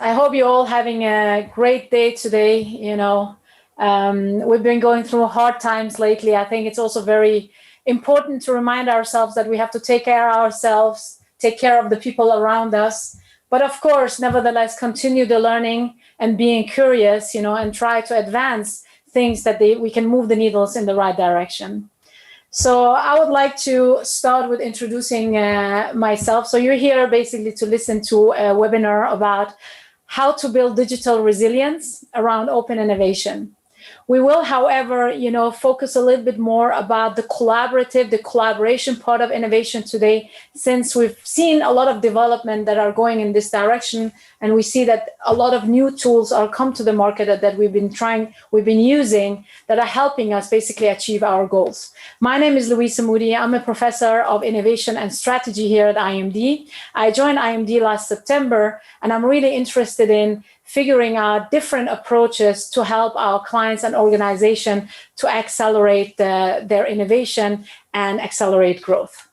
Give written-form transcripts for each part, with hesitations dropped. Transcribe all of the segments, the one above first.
I hope you're all having a great day today. We've been going through hard times lately. I think it's also very important to remind ourselves that we have to take care of ourselves, take care of the people around us. But of course, nevertheless, continue the learning and being curious, and try to advance things that we can move the needles in the right direction. So I would like to start with introducing myself. So you're here basically to listen to a webinar about how to build digital resilience around open innovation. We will, however, focus a little bit more about the collaboration part of innovation today, since we've seen a lot of development that are going in this direction, and we see that a lot of new tools are come to the market that we've been using that are helping us basically achieve our goals. My name is Louise. I'm a professor of innovation and strategy here at IMD. I joined IMD last September, and I'm really interested in figuring out different approaches to help our clients and organizations to accelerate their innovation and accelerate growth.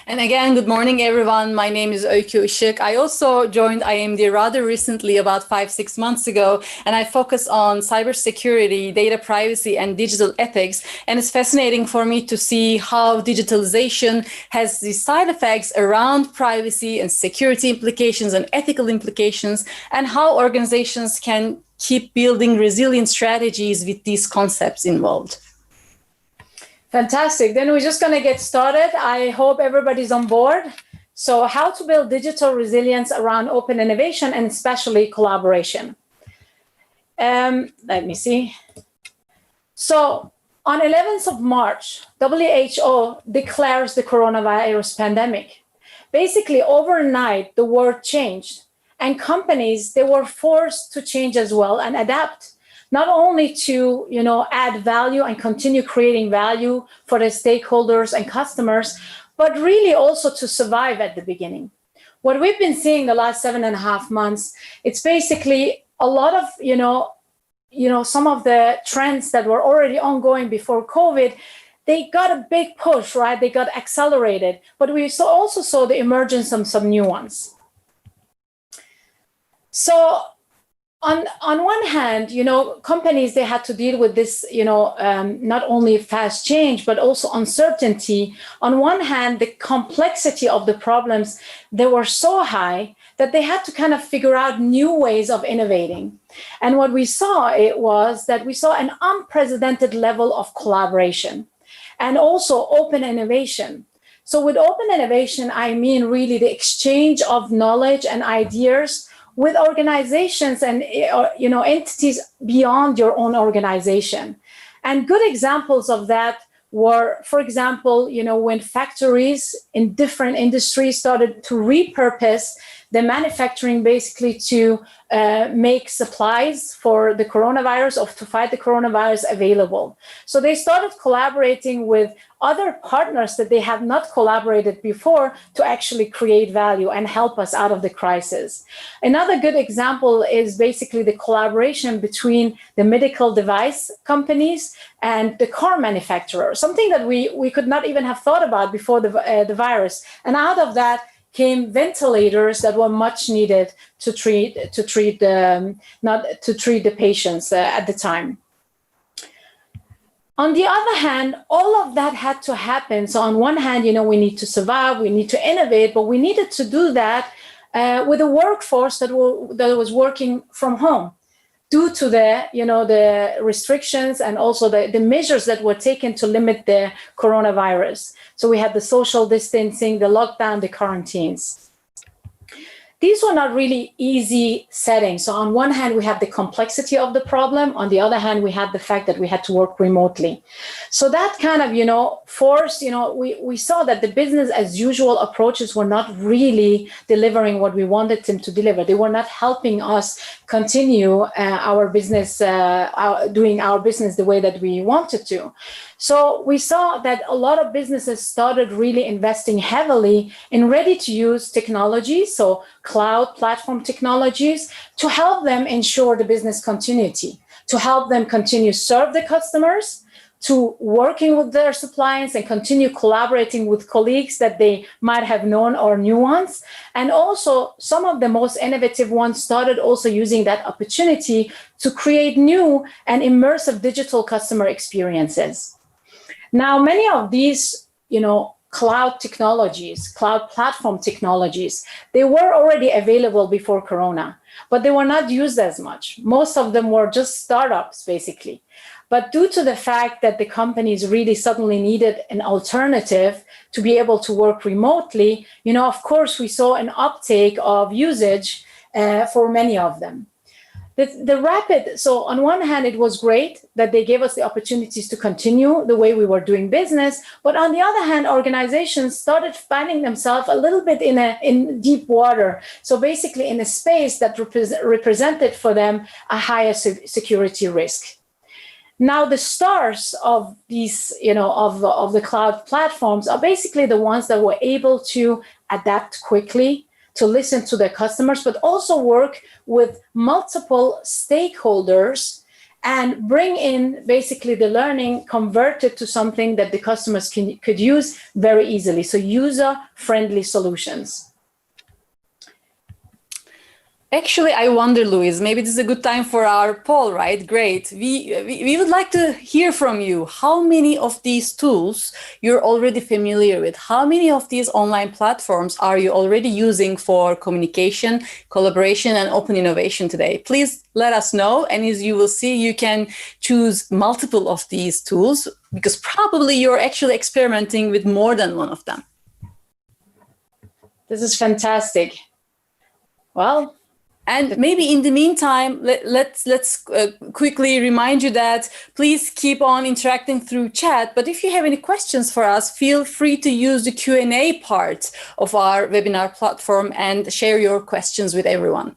And again, good morning, everyone. My name is Öykü Işık. I also joined IMD rather recently, about 5-6 months ago, and I focus on cybersecurity, data privacy, and digital ethics. And it's fascinating for me to see how digitalization has the side effects around privacy and security implications and ethical implications, and how organizations can keep building resilient strategies with these concepts involved. Fantastic. Then we're just going to get started. I hope everybody's on board. So how to build digital resilience around open innovation and especially collaboration. Let me see. So on 11th of March, WHO declares the coronavirus pandemic. Basically, overnight, the world changed, and companies, they were forced to change as well and adapt. Not only to add value and continue creating value for the stakeholders and customers, but really also to survive at the beginning. What we've been seeing the last 7.5 months, it's basically a lot of some of the trends that were already ongoing before COVID. They got a big push, right? They got accelerated, but we also saw the emergence of some new ones. So on one hand, companies, they had to deal with this, not only fast change, but also uncertainty. On one hand, the complexity of the problems, they were so high that they had to kind of figure out new ways of innovating. And what we saw, was that we saw an unprecedented level of collaboration and also open innovation. So with open innovation, I mean really the exchange of knowledge and ideas with organizations and entities beyond your own organization. And good examples of that were, for example, when factories in different industries started to repurpose the manufacturing basically to make supplies for the coronavirus or to fight the coronavirus available. So they started collaborating with other partners that they have not collaborated before to actually create value and help us out of the crisis. Another good example is basically the collaboration between the medical device companies and the car manufacturer, something that we could not even have thought about before the virus. And out of that came ventilators that were much needed to treat the patients at the time. On the other hand, all of that had to happen. So on one hand, we need to survive, we need to innovate, but we needed to do that with a workforce that was working from home due to the restrictions and also the measures that were taken to limit the coronavirus. So we had the social distancing, the lockdown, the quarantines. These were not really easy settings. So on one hand, we had the complexity of the problem. On the other hand, we had the fact that we had to work remotely. So that kind of, forced, we saw that the business as usual approaches were not really delivering what we wanted them to deliver. They were not helping us continue our business, doing our business the way that we wanted to. So we saw that a lot of businesses started really investing heavily in ready-to-use technology, so cloud platform technologies, to help them ensure the business continuity, to help them continue serve the customers, to working with their suppliers and continue collaborating with colleagues that they might have known or new ones. And also some of the most innovative ones started also using that opportunity to create new and immersive digital customer experiences. Now, many of these, cloud technologies, cloud platform technologies, they were already available before Corona, but they were not used as much. Most of them were just startups, basically. But due to the fact that the companies really suddenly needed an alternative to be able to work remotely, of course, we saw an uptake of usage for many of them. So on one hand, it was great that they gave us the opportunities to continue the way we were doing business. But on the other hand, organizations started finding themselves a little bit in deep water. So basically in a space that represented for them a higher security risk. Now, the stars of these, of the cloud platforms are basically the ones that were able to adapt quickly, to listen to their customers, but also work with multiple stakeholders and bring in basically the learning converted to something that the customers could use very easily. So user-friendly solutions. Actually, I wonder, Louise, maybe this is a good time for our poll, right? Great. We would like to hear from you. How many of these tools you're already familiar with? How many of these online platforms are you already using for communication, collaboration, and open innovation today? Please let us know. And as you will see, you can choose multiple of these tools because probably you're actually experimenting with more than one of them. This is fantastic. Well, and maybe in the meantime, let's quickly remind you that please keep on interacting through chat. But if you have any questions for us, feel free to use the Q&A part of our webinar platform and share your questions with everyone.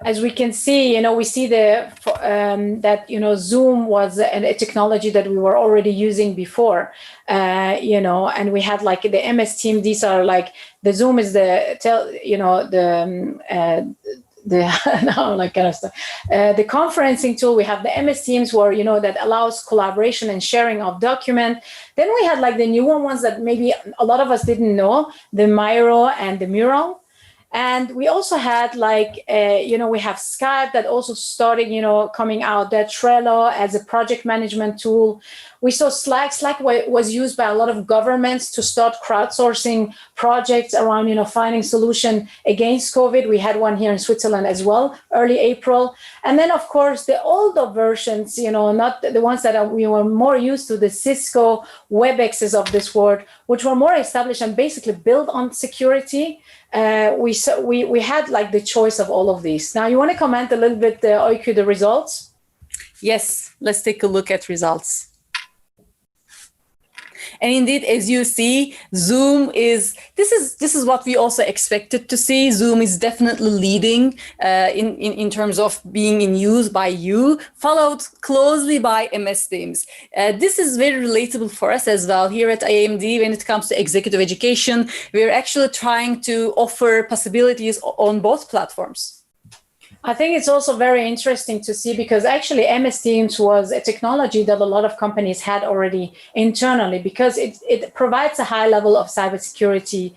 As we can see, we see that Zoom was a technology that we were already using before, and we had like the MS Team. These are like the Zoom is the conferencing tool. We have the MS Teams where that allows collaboration and sharing of document. Then we had like the newer ones that maybe a lot of us didn't know, the Miro and the Mural. And we also had like, we have Skype that also started, coming out, that Trello as a project management tool. We saw Slack. Slack was used by a lot of governments to start crowdsourcing projects around, finding solution against COVID. We had one here in Switzerland as well, early April. And then, of course, the older versions, not the ones that we were more used to, the Cisco WebExes of this world, which were more established and basically built on security. We had like the choice of all of these. Now, you want to comment a little bit, Öykü, the results? Yes, let's take a look at results. And indeed, as you see, Zoom this is what we also expected to see. Zoom is definitely leading in terms of being in use by you, followed closely by MS Teams. This is very relatable for us as well. Here at AMD, when it comes to executive education, we're actually trying to offer possibilities on both platforms. I think it's also very interesting to see because actually MS Teams was a technology that a lot of companies had already internally because it provides a high level of cybersecurity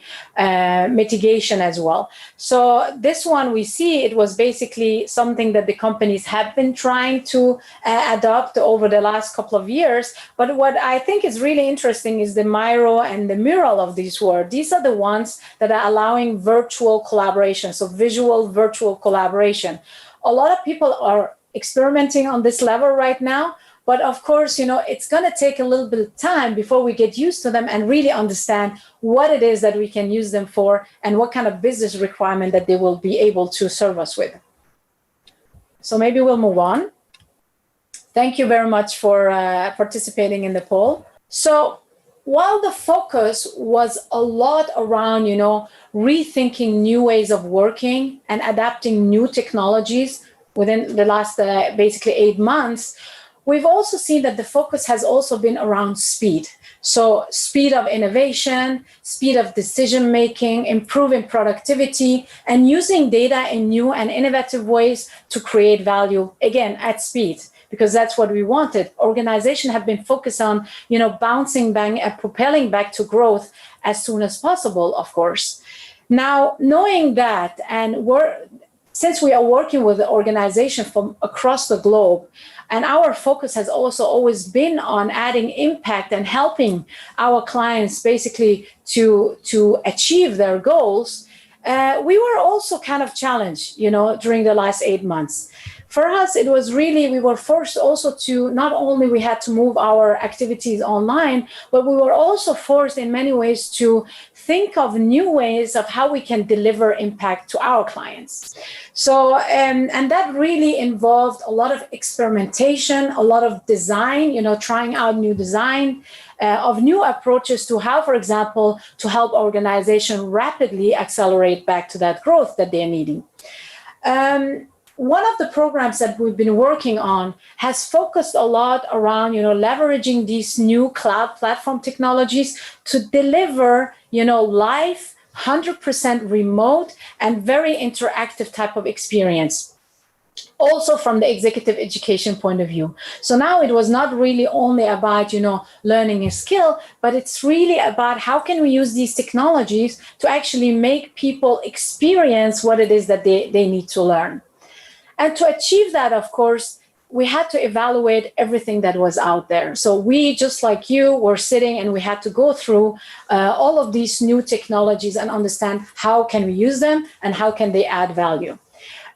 mitigation as well. So this one we see it was basically something that the companies have been trying to adopt over the last couple of years. But what I think is really interesting is the Miro and the Mural of these words. These are the ones that are allowing virtual collaboration, so visual virtual collaboration. A lot of people are experimenting on this level right now, but of course, it's going to take a little bit of time before we get used to them and really understand what it is that we can use them for and what kind of business requirement that they will be able to serve us with. So maybe we'll move on. Thank you very much for participating in the poll. So while the focus was a lot around, rethinking new ways of working and adapting new technologies within the last basically 8 months, we've also seen that the focus has also been around speed. So speed of innovation, speed of decision-making, improving productivity, and using data in new and innovative ways to create value, again, at speed. because that's what we wanted. Organizations have been focused on, bouncing back and propelling back to growth as soon as possible, of course. Now, knowing that, and since we are working with the organization from across the globe, and our focus has also always been on adding impact and helping our clients basically to achieve their goals, we were also kind of challenged, during the last 8 months. For us, it was really, we were forced also to, not only we had to move our activities online, but we were also forced in many ways to think of new ways of how we can deliver impact to our clients. So, and that really involved a lot of experimentation, a lot of design, trying out new design, of new approaches to how, for example, to help organizations rapidly accelerate back to that growth that they're needing. One of the programs that we've been working on has focused a lot around, leveraging these new cloud platform technologies to deliver, live, 100% remote and very interactive type of experience. Also from the executive education point of view. So now it was not really only about, learning a skill, but it's really about how can we use these technologies to actually make people experience what it is that they need to learn. And to achieve that, of course, we had to evaluate everything that was out there. So we, just like you, were sitting and we had to go through all of these new technologies and understand how can we use them and how can they add value.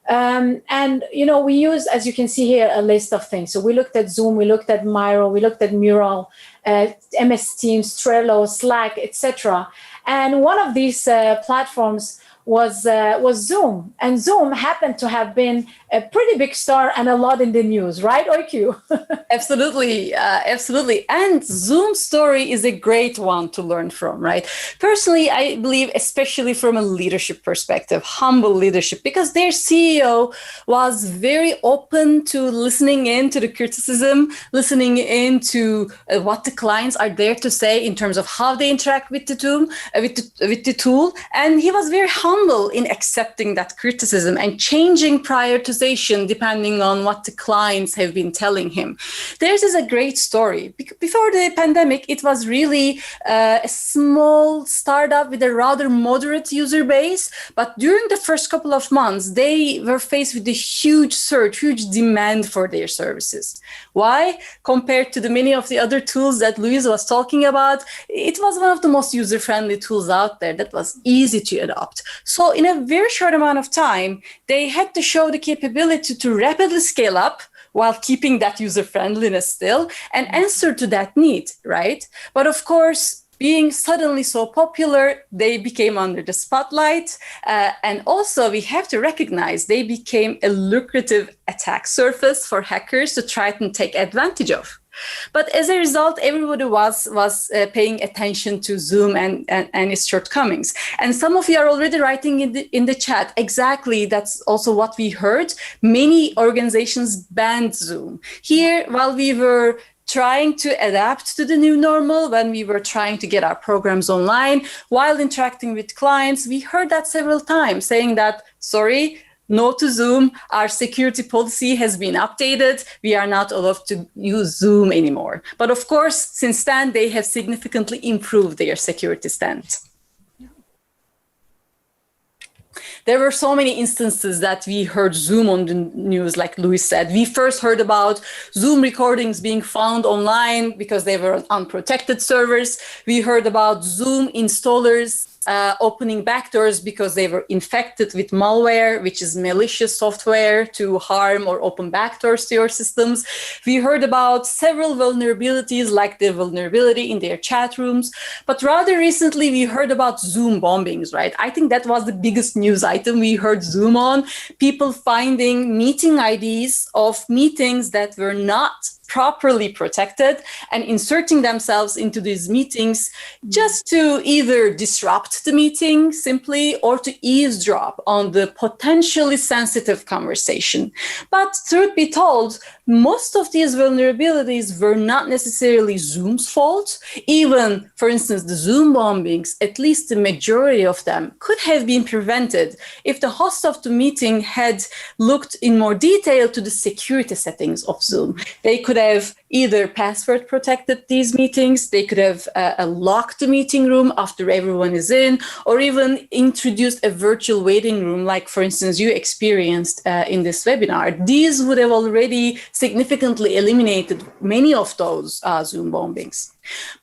And, we use, as you can see here, a list of things. So we looked at Zoom, we looked at Miro, we looked at Mural, MS Teams, Trello, Slack, etc. And one of these platforms was Zoom. And Zoom happened to have been a pretty big star and a lot in the news, right, Öykü? Absolutely, absolutely. And Zoom's story is a great one to learn from, right? Personally, I believe, especially from a leadership perspective, humble leadership, because their CEO was very open to listening in to the criticism, listening in to what the clients are there to say in terms of how they interact with the tool. And he was very humble in accepting that criticism and changing prioritization depending on what the clients have been telling him. Theirs is a great story. Before the pandemic, it was really a small startup with a rather moderate user base. But during the first couple of months, they were faced with a huge surge, huge demand for their services. Why? Compared to the many of the other tools that Louise was talking about, it was one of the most user-friendly tools out there that was easy to adopt. So in a very short amount of time, they had to show the capability to rapidly scale up while keeping that user-friendliness still and answer to that need, right? But of course, being suddenly so popular, they became under the spotlight. And also we have to recognize they became a lucrative attack surface for hackers to try and take advantage of. But as a result, everybody was paying attention to Zoom and its shortcomings. And some of you are already writing in the chat. Exactly, that's also what we heard. Many organizations banned Zoom. Here, while we were trying to adapt to the new normal, when we were trying to get our programs online, while interacting with clients, we heard that several times, saying that, sorry, no to Zoom, our security policy has been updated. We are not allowed to use Zoom anymore. But of course, since then, they have significantly improved their security stance. There were so many instances that we heard Zoom on the news, like Louise said. We first heard about Zoom recordings being found online because they were on unprotected servers. We heard about Zoom installers opening backdoors because they were infected with malware, which is malicious software to harm or open backdoors to your systems. We heard about several vulnerabilities, like the vulnerability in their chat rooms. But rather recently, we heard about Zoom bombings, right? I think that was the biggest news item we heard Zoom on. People finding meeting IDs of meetings that were not properly protected and inserting themselves into these meetings just to either disrupt the meeting simply or to eavesdrop on the potentially sensitive conversation. But truth be told, most of these vulnerabilities were not necessarily Zoom's fault. Even, for instance, the Zoom bombings, at least the majority of them, could have been prevented if the host of the meeting had looked in more detail to the security settings of Zoom. They could have either password protected these meetings, they could have locked the meeting room after everyone is in, or even introduced a virtual waiting room, like, for instance, you experienced in this webinar. These would have already significantly eliminated many of those Zoom bombings.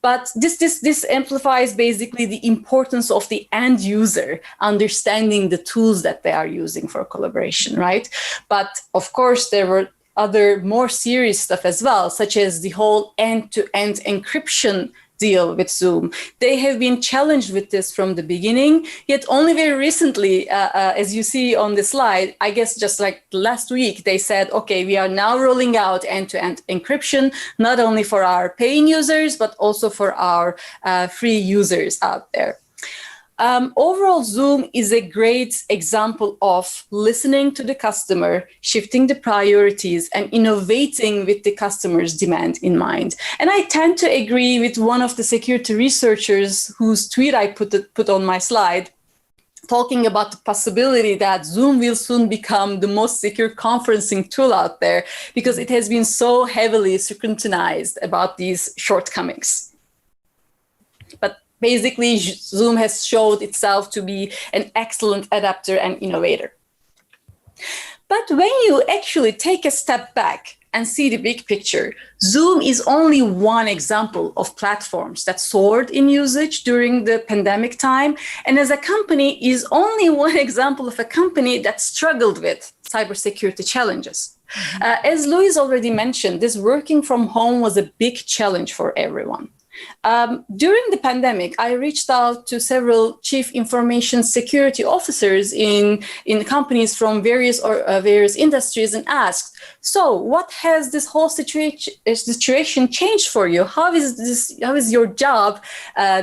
But this amplifies basically the importance of the end user understanding the tools that they are using for collaboration, right? But of course, there were other more serious stuff as well, such as the whole end-to-end encryption deal with Zoom. They have been challenged with this from the beginning, yet only very recently, as you see on the slide, I guess just like last week, they said, okay, we are now rolling out end-to-end encryption, not only for our paying users, but also for our free users out there. Overall, Zoom is a great example of listening to the customer, shifting the priorities, and innovating with the customer's demand in mind. And I tend to agree with one of the security researchers whose tweet I put on my slide, talking about the possibility that Zoom will soon become the most secure conferencing tool out there because it has been so heavily scrutinized about these shortcomings. But basically, Zoom has showed itself to be an excellent adapter and innovator. But when you actually take a step back and see the big picture, Zoom is only one example of platforms that soared in usage during the pandemic time. And as a company, is only one example of a company that struggled with cybersecurity challenges. As Louise already mentioned, this working from home was a big challenge for everyone. During the pandemic, I reached out to several chief information security officers in companies from various industries and asked, so what has this whole situation changed for you? How is your job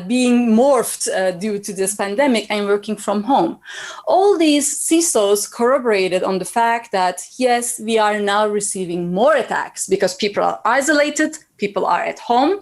being morphed due to this pandemic and working from home? All these CISOs corroborated on the fact that, yes, we are now receiving more attacks because people are isolated, people are at home.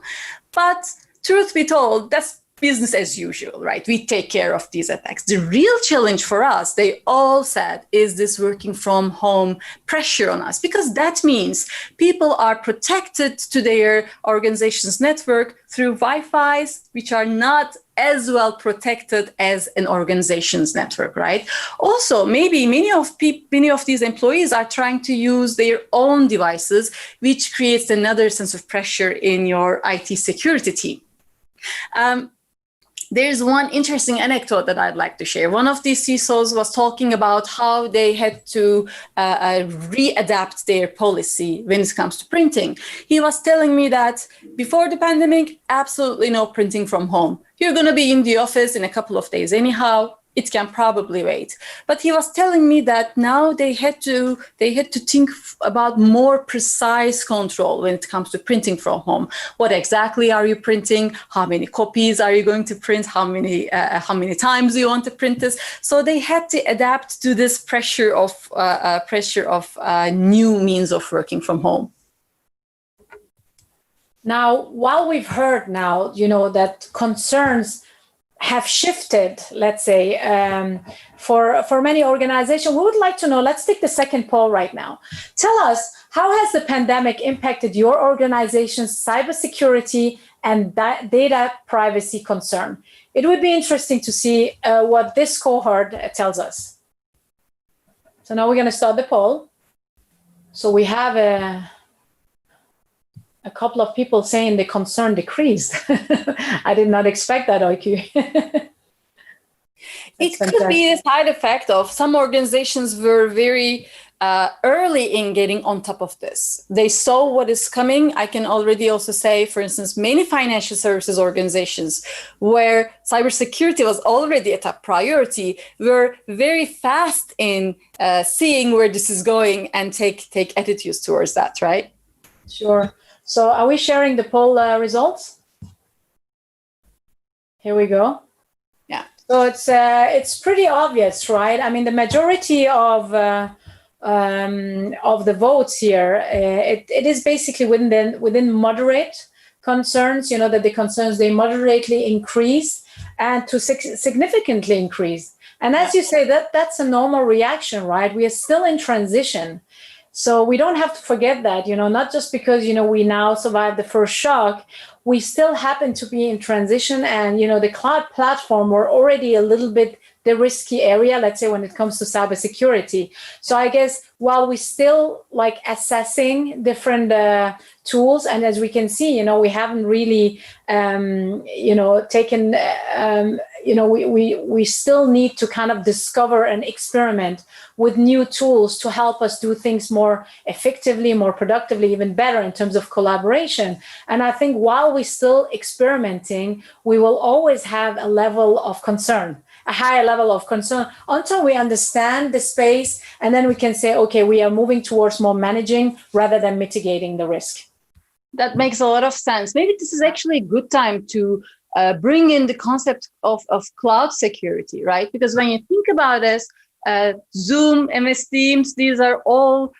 But truth be told, that's business as usual, right? We take care of these attacks. The real challenge for us, they all said, is this working from home pressure on us, because that means people are protected to their organization's network through Wi-Fi's, which are not as well protected as an organization's network, right? Also, maybe many of these employees are trying to use their own devices, which creates another sense of pressure in your IT security team. There's one interesting anecdote that I'd like to share. One of these CISOs was talking about how they had to readapt their policy when it comes to printing. He was telling me that before the pandemic, absolutely no printing from home. You're going to be in the office in a couple of days anyhow. It can probably wait. But he was telling me that now they had to think about more precise control when it comes to printing from home. What exactly are you printing? How many copies are you going to print? How many times do you want to print this? So they had to adapt to this pressure of new means of working from home. Now, while we've heard now, that concerns have shifted, let's say, for many organizations, we would like to know, let's take the second poll right now. Tell us, how has the pandemic impacted your organization's cybersecurity and data privacy concern? It would be interesting to see what this cohort tells us. So now we're going to start the poll. So we have a couple of people saying the concern decreased. I did not expect that, Öykü. It could be a side effect of some organizations were very early in getting on top of this. They saw what is coming. I can already also say, for instance, many financial services organizations where cybersecurity was already a top priority were very fast in seeing where this is going and take attitudes towards that, right? Sure. So are we sharing the poll results? Here we go. Yeah. So it's pretty obvious, right? I mean, the majority of the votes here, it is basically within moderate concerns. You know, that the concerns, they moderately increase and to significantly increase. And as you say, that's a normal reaction, right? We are still in transition. So we don't have to forget that, you know, not just because, you know, we now survived the first shock, we still happen to be in transition. And, you know, the cloud platform were already a little bit the risky area, let's say, when it comes to cybersecurity. So I guess while we still like assessing different tools, and as we can see, you know, we haven't really, you know, taken, you know, we still need to kind of discover and experiment with new tools to help us do things more effectively, more productively, even better in terms of collaboration. And I think while we're still experimenting, we will always have a level of concern, a higher level of concern, until we understand the space, and then we can say, okay, we are moving towards more managing rather than mitigating the risk. That makes a lot of sense. Maybe this is actually a good time to bring in the concept of cloud security, right? Because when you think about this, Zoom, MS Teams, these are all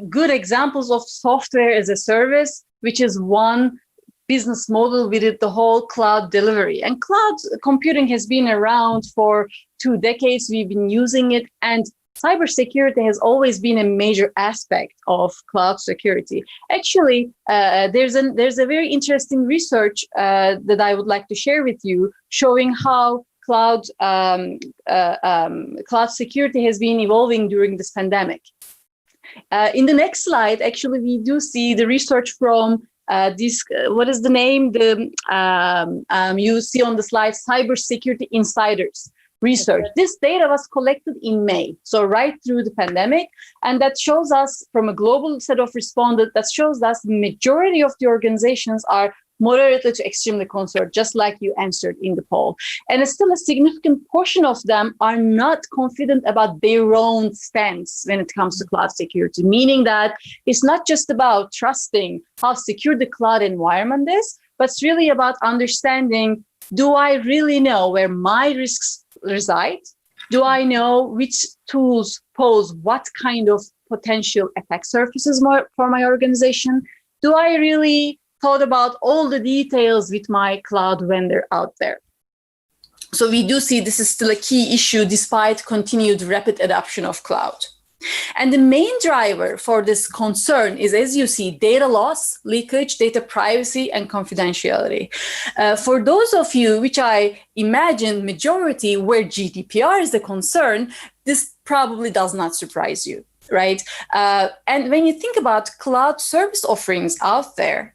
good examples of software as a service, which is one business model with the whole cloud delivery. And cloud computing has been around for 2 decades. We've been using it, and cybersecurity has always been a major aspect of cloud security. Actually, there's a very interesting research that I would like to share with you, showing how cloud security has been evolving during this pandemic. In the next slide, actually, we do see the research from this, what is the name? You see on the slide, Cybersecurity Insiders research. This data was collected in May, so right through the pandemic, and that shows us, from a global set of respondents, that shows us the majority of the organizations are moderately to extremely concerned, just like you answered in the poll. And still a significant portion of them are not confident about their own stance when it comes to cloud security, meaning that it's not just about trusting how secure the cloud environment is, but it's really about understanding, do I really know where my risks reside? Do I know which tools pose what kind of potential attack surfaces for my organization? Do I really thought about all the details with my cloud vendor out there? So we do see this is still a key issue despite continued rapid adoption of cloud. And the main driver for this concern is, as you see, data loss, leakage, data privacy, and confidentiality. For those of you, which I imagine majority where GDPR is the concern, this probably does not surprise you, right? And when you think about cloud service offerings out there,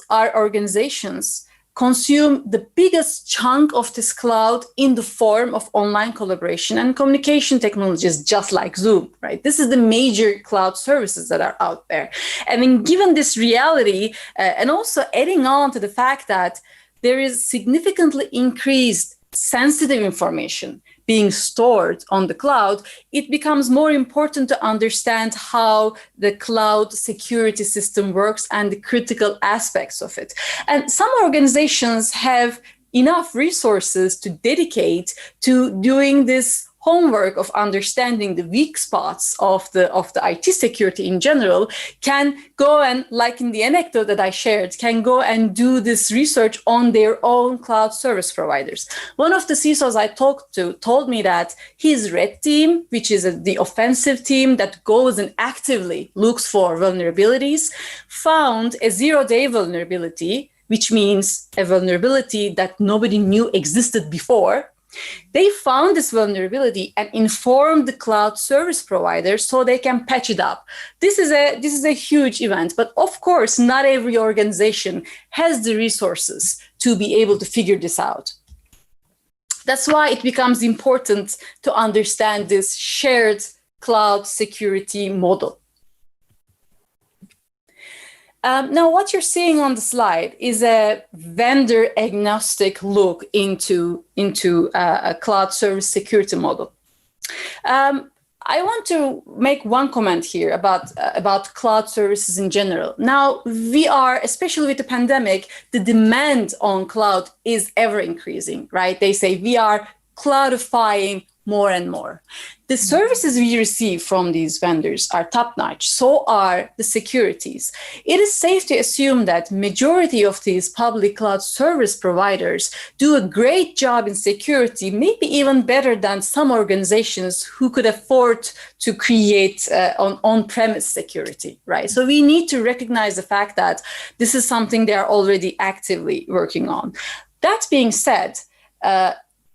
our organizations consume the biggest chunk of this cloud in the form of online collaboration and communication technologies, just like Zoom, right? This is the major cloud services that are out there. And then given this reality, and also adding on to the fact that there is significantly increased sensitive information being stored on the cloud, it becomes more important to understand how the cloud security system works and the critical aspects of it. And some organizations have enough resources to dedicate to doing this homework of understanding the weak spots of the IT security in general, can go and, like in the anecdote that I shared, can go and do this research on their own cloud service providers. One of the CISOs I talked to told me that his red team, which is the offensive team that goes and actively looks for vulnerabilities, found a 0-day vulnerability, which means a vulnerability that nobody knew existed before. They found this vulnerability and informed the cloud service provider so they can patch it up. This is a huge event, but of course, not every organization has the resources to be able to figure this out. That's why it becomes important to understand this shared cloud security model. Now, what you're seeing on the slide is a vendor agnostic look into a cloud service security model. I want to make one comment here about cloud services in general. Now, we are, especially with the pandemic, the demand on cloud is ever increasing, right? They say we are cloudifying more and more. The services we receive from these vendors are top-notch, so are the securities. It is safe to assume that majority of these public cloud service providers do a great job in security, maybe even better than some organizations who could afford to create on-premise security, right? So we need to recognize the fact that this is something they are already actively working on. That being said,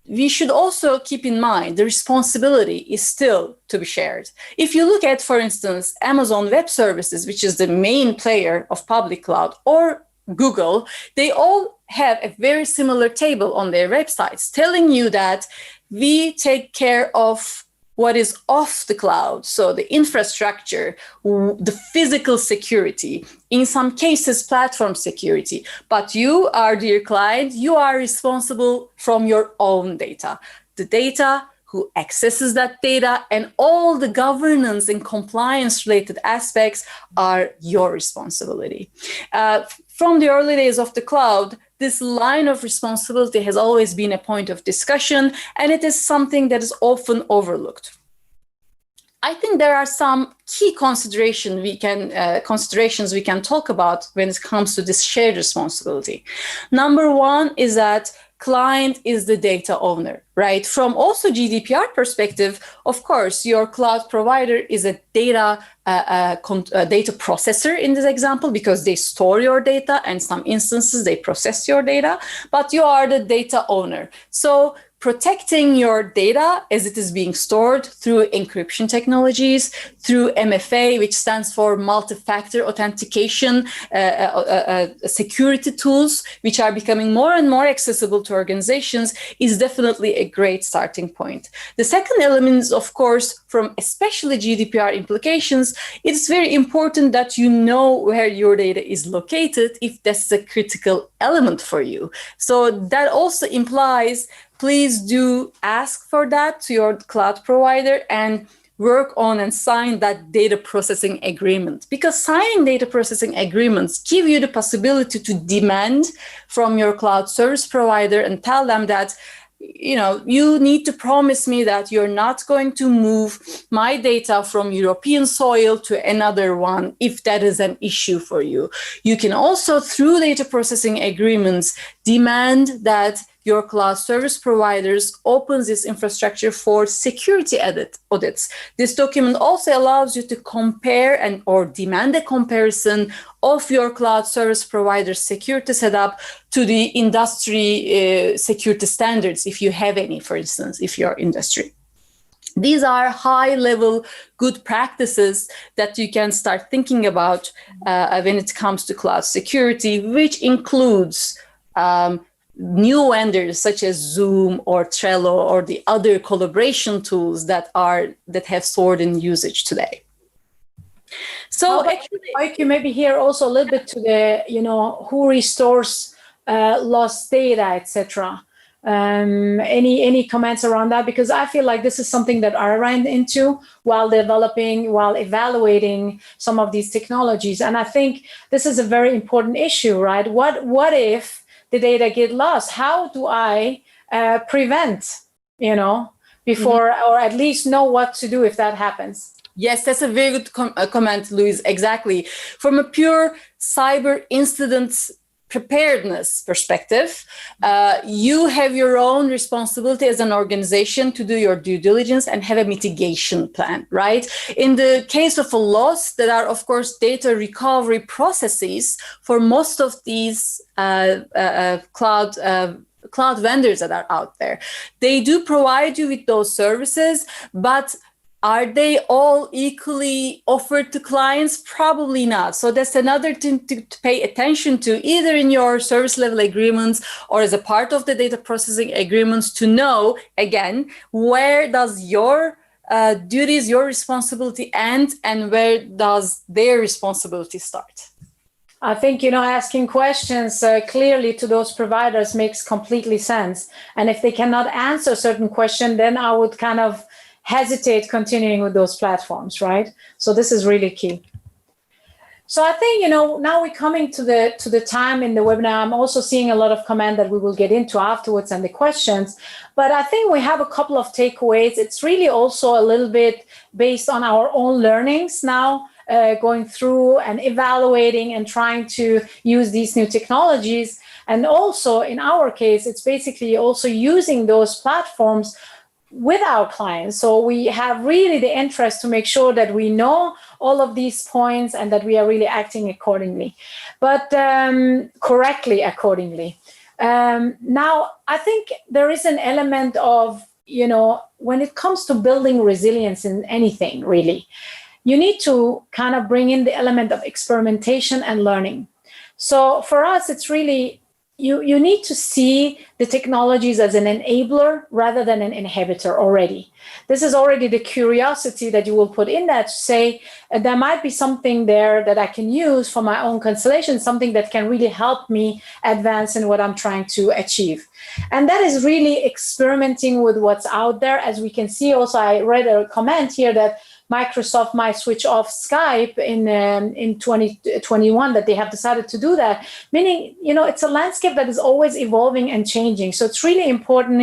we should also keep in mind the responsibility is still to be shared. If you look at, for instance, Amazon Web Services, which is the main player of public cloud, or Google, they all have a very similar table on their websites telling you that we take care of what is off the cloud, so the infrastructure, the physical security, in some cases, platform security. But you, our dear client, you are responsible from your own data. The data, who accesses that data, and all the governance and compliance related aspects are your responsibility. From the early days of the cloud, this line of responsibility has always been a point of discussion, and it is something that is often overlooked. I think there are some key considerations we can talk about when it comes to this shared responsibility. Number one is that client is the data owner, right? From also GDPR perspective, of course, your cloud provider is a data processor in this example, because they store your data, and some instances they process your data, but you are the data owner. So protecting your data as it is being stored through encryption technologies, through MFA, which stands for multi-factor authentication, security tools, which are becoming more and more accessible to organizations, is definitely a great starting point. The second element is, of course, from especially GDPR implications, it's very important that you know where your data is located if that's a critical element for you. So that also implies, please do ask for that to your cloud provider and work on and sign that data processing agreement, because signing data processing agreements give you the possibility to demand from your cloud service provider and tell them that, you know, you need to promise me that you're not going to move my data from European soil to another one if that is an issue for you. You can also, through data processing agreements, demand that your cloud service providers opens this infrastructure for security audits. This document also allows you to compare or demand a comparison of your cloud service provider's security setup to the industry security standards, if you have any, for instance, if you're industry. These are high-level good practices that you can start thinking about when it comes to cloud security, which includes new vendors such as Zoom or Trello or the other collaboration tools that have soared in usage today. So actually, Öykü, maybe here also a little bit to the, who restores lost data, etc. Any comments around that? Because I feel like this is something that I ran into while evaluating some of these technologies. And I think this is a very important issue, right? What if the data get lost? How do I prevent, before, or at least know what to do if that happens? Yes, that's a very good comment, Louise. Exactly. From a pure cyber incident preparedness perspective, you have your own responsibility as an organization to do your due diligence and have a mitigation plan, right? In the case of a loss, there are, of course, data recovery processes for most of these cloud vendors that are out there. They do provide you with those services, but are they all equally offered to clients? Probably not. So that's another thing to pay attention to, either in your service level agreements or as a part of the data processing agreements, to know, again, where does your duties, your responsibility end, and where does their responsibility start? I think, asking questions clearly to those providers makes completely sense. And if they cannot answer a certain question, then I would kind of hesitate continuing with those platforms, right? So this is really key. So I think, now we're coming to the time in the webinar. I'm also seeing a lot of comment that we will get into afterwards and the questions, but I think we have a couple of takeaways. It's really also a little bit based on our own learnings now, going through and evaluating and trying to use these new technologies. And also in our case, it's basically also using those platforms with our clients. So we have really the interest to make sure that we know all of these points and that we are really acting accordingly, but correctly accordingly. Now, I think there is an element of, when it comes to building resilience in anything, really, you need to kind of bring in the element of experimentation and learning. So for us, it's really, you need to see the technologies as an enabler rather than an inhibitor already. This is already the curiosity that you will put in that to say, there might be something there that I can use for my own constellation, something that can really help me advance in what I'm trying to achieve. And that is really experimenting with what's out there. As we can see, also, I read a comment here that Microsoft might switch off Skype in 2021, that they have decided to do that, meaning, it's a landscape that is always evolving and changing. So it's really important,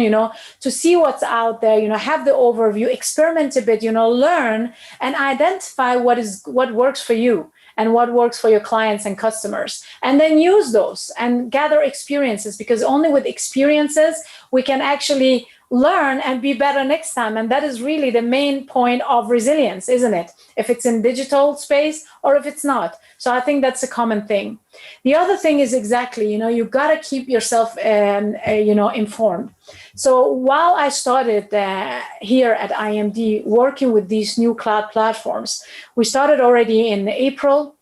to see what's out there, have the overview, experiment a bit, learn and identify what works for you and what works for your clients and customers, and then use those and gather experiences, because only with experiences we can actually learn and be better next time. And that is really the main point of resilience, isn't it? If it's in digital space or if it's not. So I think that's a common thing. The other thing is exactly, you got to keep yourself, informed. So while I started here at IMD working with these new cloud platforms, we started already in April,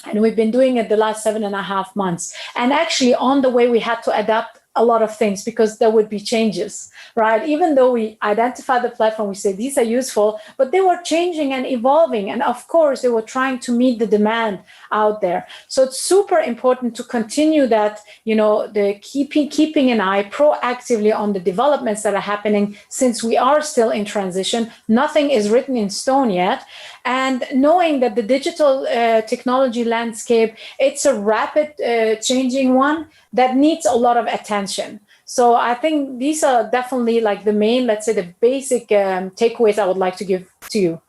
and we've been doing it the last 7.5 months. And actually on the way, we had to adapt a lot of things because there would be changes, right? Even though we identify the platform, we say these are useful, but they were changing and evolving. And of course, they were trying to meet the demand out there. So it's super important to continue that, the keeping an eye proactively on the developments that are happening, since we are still in transition. Nothing is written in stone yet. And knowing that the digital technology landscape, it's a rapid changing one that needs a lot of attention. So I think these are definitely like the main, let's say, the basic takeaways I would like to give to you.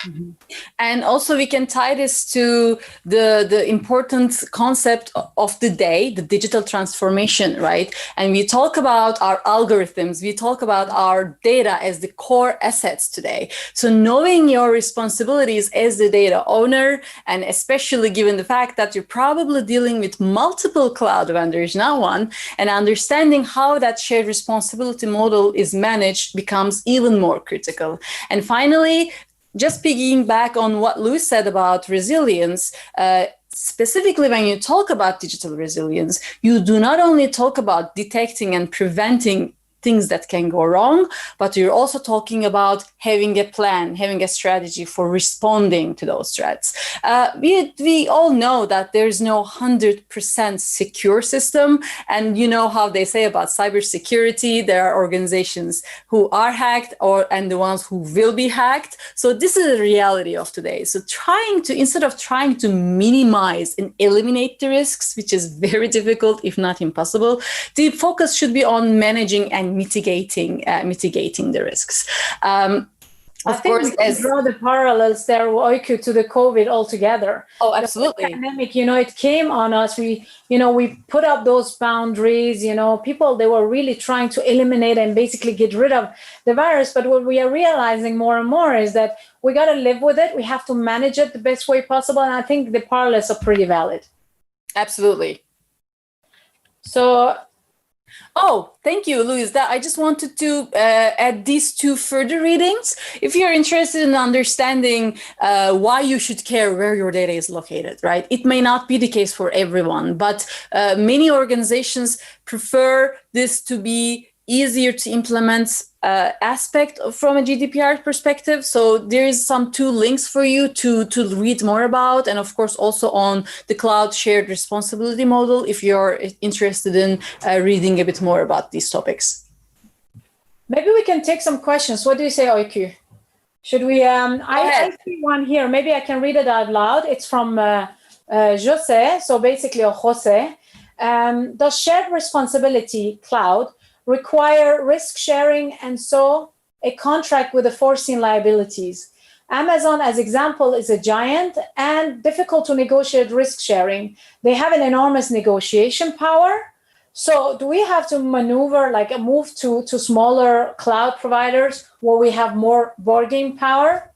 Mm-hmm. And also we can tie this to the important concept of the day, the digital transformation, right? And we talk about our algorithms, we talk about our data as the core assets today. So knowing your responsibilities as the data owner, and especially given the fact that you're probably dealing with multiple cloud vendors, not one, and understanding how that shared responsibility model is managed becomes even more critical. And finally, just piggying back on what Louise said about resilience, specifically when you talk about digital resilience, you do not only talk about detecting and preventing things that can go wrong, but you're also talking about having a plan, having a strategy for responding to those threats. We all know that there's no 100% secure system. And you know how they say about cybersecurity, there are organizations who are hacked and the ones who will be hacked. So this is the reality of today. So instead of trying to minimize and eliminate the risks, which is very difficult, if not impossible, the focus should be on managing and mitigating the risks. I think we can draw the parallels there, Öykü, to the COVID altogether. Oh, absolutely. The pandemic, it came on us. We put up those boundaries. People, they were really trying to eliminate and basically get rid of the virus. But what we are realizing more and more is that we got to live with it. We have to manage it the best way possible. And I think the parallels are pretty valid. Absolutely. So. Oh, thank you, Louise. I just wanted to add these two further readings. If you're interested in understanding why you should care where your data is located, right? It may not be the case for everyone, but many organizations prefer this to be easier to implement aspect from a GDPR perspective. So there is some two links for you to read more about, and of course also on the cloud shared responsibility model if you're interested in reading a bit more about these topics. Maybe we can take some questions. What do you say, Öykü? Should we? I see one here. Maybe I can read it out loud. It's from Jose. So basically, Jose. Does shared responsibility cloud require risk sharing and so a contract with the foreseen liabilities? Amazon, as example, is a giant and difficult to negotiate risk sharing. They have an enormous negotiation power. So do we have to maneuver, like a move to smaller cloud providers where we have more bargaining power?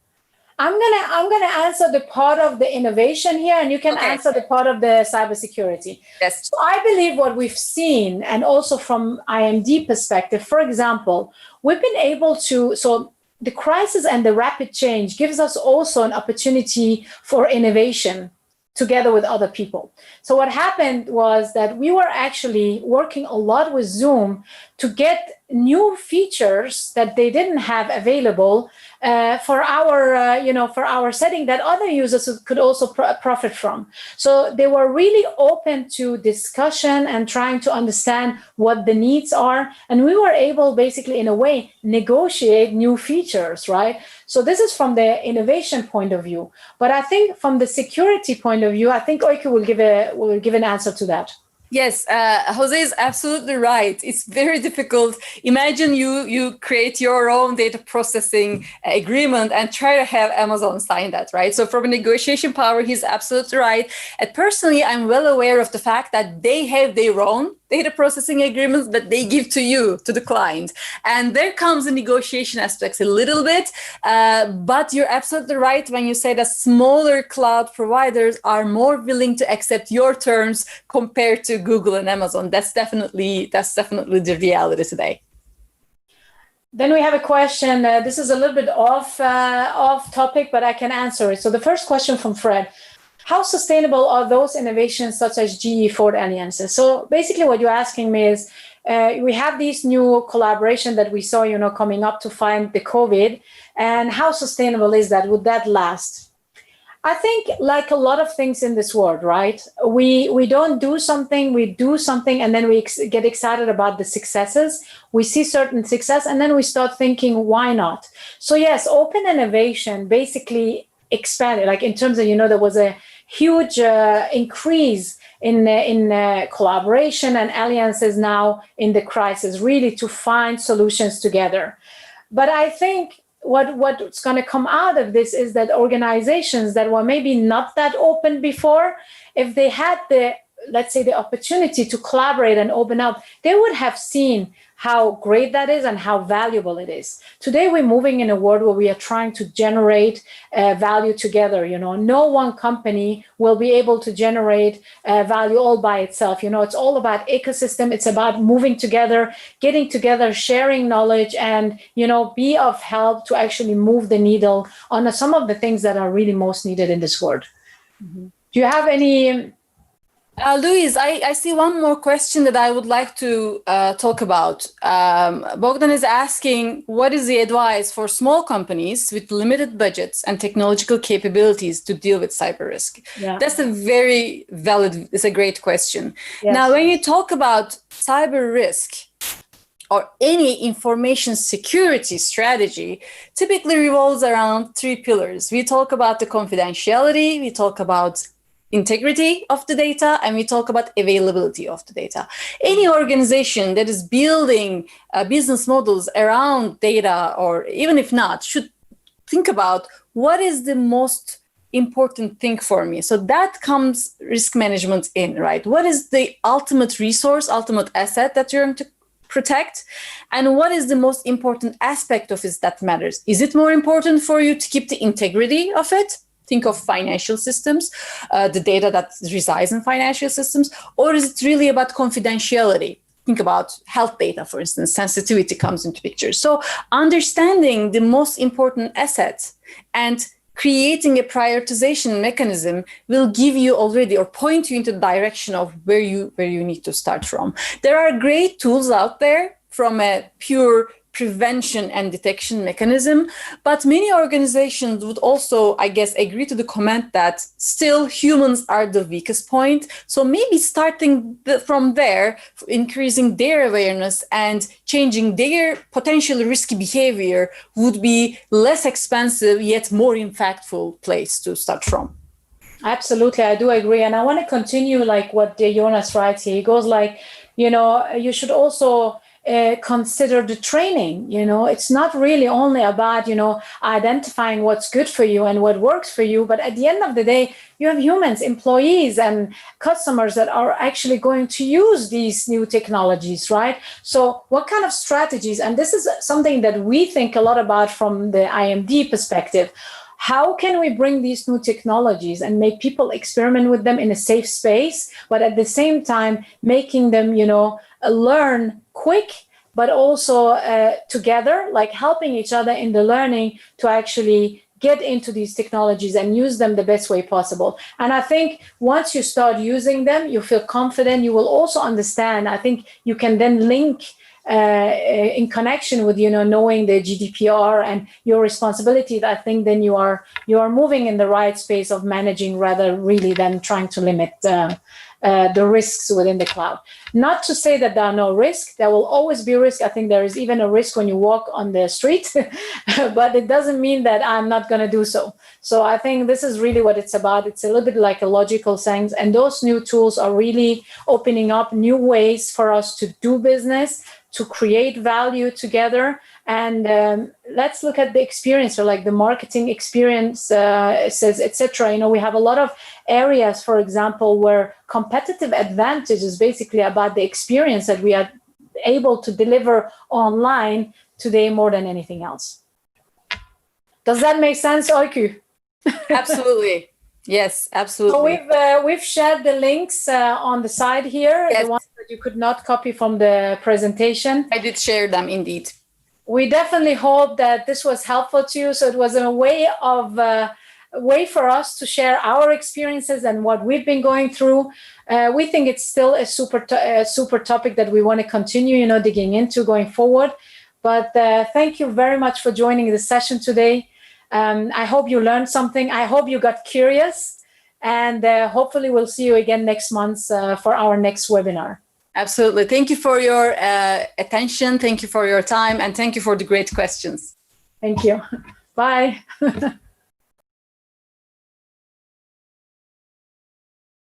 I'm gonna answer the part of the innovation here, and you can answer the part of the cybersecurity. Yes. So I believe what we've seen, and also from IMD perspective, for example, we've been able to, so the crisis and the rapid change gives us also an opportunity for innovation together with other people. So what happened was that we were actually working a lot with Zoom to get new features that they didn't have available for our setting that other users could also profit from. So they were really open to discussion and trying to understand what the needs are. And we were able, basically, in a way, negotiate new features, right? So this is from the innovation point of view. But I think from the security point of view, I think Öykü will give an answer to that. Yes, Jose is absolutely right. It's very difficult. Imagine you create your own data processing agreement and try to have Amazon sign that, right? So from a negotiation power, he's absolutely right. And personally, I'm well aware of the fact that they have their own data processing agreements that they give to you, to the client. And there comes the negotiation aspects a little bit, but you're absolutely right when you say that smaller cloud providers are more willing to accept your terms compared to Google and Amazon. That's definitely the reality today. Then we have a question. This is a little bit off topic, but I can answer it. So the first question from Fred: how sustainable are those innovations such as GE Ford alliances? So basically what you're asking me is, we have these new collaboration that we saw, coming up to find the COVID, and how sustainable is that? Would that last? I think, like a lot of things in this world, right? We don't do something, we do something, and then we get excited about the successes. We see certain success, and then we start thinking, why not? So yes, open innovation basically expanded, like in terms of, there was a huge increase in collaboration and alliances now in the crisis, really to find solutions together. But I think what's going to come out of this is that organizations that were maybe not that open before, if they had let's say, the opportunity to collaborate and open up, they would have seen how great that is and how valuable it is. Today, we're moving in a world where we are trying to generate value together. No one company will be able to generate value all by itself. It's all about ecosystem. It's about moving together, getting together, sharing knowledge, and, be of help to actually move the needle on some of the things that are really most needed in this world. Mm-hmm. Do you have any... Louise, I see one more question that I would like to talk about. Bogdan is asking, what is the advice for small companies with limited budgets and technological capabilities to deal with cyber risk? Yeah. That's a very valid, it's a great question. Yes. Now, when you talk about cyber risk or any information security strategy, typically revolves around three pillars. We talk about the confidentiality, we talk about integrity of the data, and we talk about availability of the data. Any organization that is building business models around data, or even if not, should think about what is the most important thing for me. So that comes risk management in, right? What is the ultimate resource, ultimate asset that you're going to protect? And what is the most important aspect of it that matters? Is it more important for you to keep the integrity of it? Think of financial systems, the data that resides in financial systems, or is it really about confidentiality? Think about health data, for instance, sensitivity comes into picture. So understanding the most important assets and creating a prioritization mechanism will give you already, or point you into the direction of where you need to start from. There are great tools out there from a pure prevention and detection mechanism. But many organizations would also, I guess, agree to the comment that still humans are the weakest point. So maybe starting from there, increasing their awareness and changing their potentially risky behavior would be less expensive yet more impactful place to start from. Absolutely, I do agree. And I want to continue like what Jonas writes here. He goes like, you should also consider the training. It's not really only about, identifying what's good for you and what works for you. But at the end of the day, you have humans, employees and customers that are actually going to use these new technologies, right? So what kind of strategies, and this is something that we think a lot about from the IMD perspective, how can we bring these new technologies and make people experiment with them in a safe space, but at the same time making them, learn quick, but also together, like helping each other in the learning to actually get into these technologies and use them the best way possible. And I think once you start using them, you feel confident, you will also understand. I think you can then link in connection with knowing the GDPR and your responsibilities. I think then you are moving in the right space of managing rather really than trying to limit the risks within the cloud. Not to say that there are no risks. There will always be risk. I think there is even a risk when you walk on the street, but it doesn't mean that I'm not going to do so. So I think this is really what it's about. It's a little bit like a logical sense. And those new tools are really opening up new ways for us to do business, to create value together. And let's look at the experience, or like the marketing experience, says, etc. We have a lot of areas, for example, where competitive advantage is basically about the experience that we are able to deliver online today more than anything else. Does that make sense, Öykü? Absolutely. Yes, absolutely. So we've shared the links on the side here, yes. The ones that you could not copy from the presentation. I did share them indeed. We definitely hope that this was helpful to you. So it was a way for us to share our experiences and what we've been going through. We think it's still a super topic that we want to continue, digging into going forward. But thank you very much for joining the session today. I hope you learned something. I hope you got curious, and hopefully we'll see you again next month for our next webinar. Absolutely. Thank you for your attention. Thank you for your time, and thank you for the great questions. Thank you. Bye.